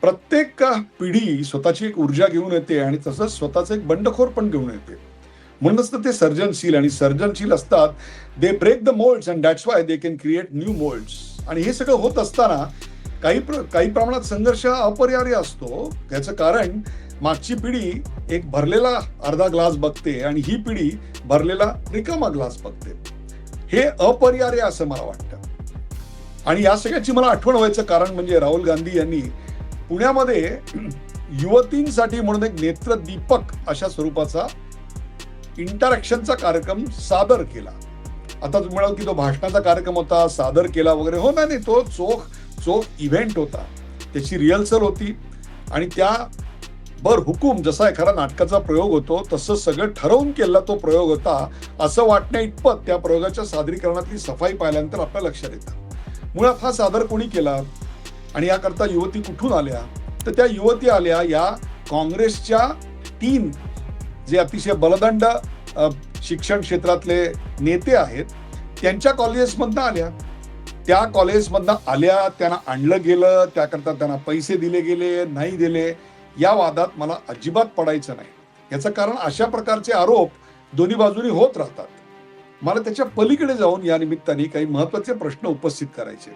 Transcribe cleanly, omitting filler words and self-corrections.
प्रत्येक पिढी स्वतःची एक ऊर्जा घेऊन येते आणि तसंच स्वतःचं एक बंडखोर पण घेऊन येते. म्हणूनच तर ते सर्जनशील आणि सर्जनशील असतात. They break the moulds and that's why they can create new moulds. आणि हे सगळं होत असताना काही प्रमाणात संघर्ष अपरिहार्य असतो. त्याचं कारण मागची पिढी एक भरलेला अर्धा ग्लास बघते आणि ही पिढी भरलेला रिकामा ग्लास बघते. हे अपरिहार्य असं मला वाटतं. आणि या सगळ्याची मला आठवण व्हायचं कारण म्हणजे राहुल गांधी यांनी पुण्यामध्ये युवतींसाठी म्हणून एक नेत्रदीपक अशा स्वरूपाचा इंटरॅक्शनचा कार्यक्रम सादर केला. आता तुम्ही म्हणाल की तो भाषणाचा कार्यक्रम होता, सादर केला वगैरे. हो, नाही, तो चोख इव्हेंट होता. त्याची रिहर्सल होती आणि त्या हुकूम जसा एखादा नाटकाचा प्रयोग होतो तसं सगळं ठरवून केलेला तो प्रयोग होता असं वाटण्या इतपत त्या प्रयोगाच्या सादरीकरणातली सफाई पाहिल्यानंतर आपल्या लक्षात येतं. मुळात हा सादर कोणी केला आणि याकरता युवती कुठून आल्या? तर त्या युवती आल्या या काँग्रेसच्या 3 जे अतिशय बलदंड शिक्षण क्षेत्रातले नेते आहेत त्यांच्या कॉलेजेसमधनं आल्या. त्या कॉलेजमधनं आल्या, त्यांना आणलं गेलं, त्याकरता त्यांना पैसे दिले गेले, नाही दिले, या वादात मला अजिबात पडायचं नाही. याचं कारण अशा प्रकारचे आरोप दोन्ही बाजूनी होत राहतात. मला त्याच्या पलीकडे जाऊन या निमित्ताने काही महत्वाचे प्रश्न उपस्थित करायचे.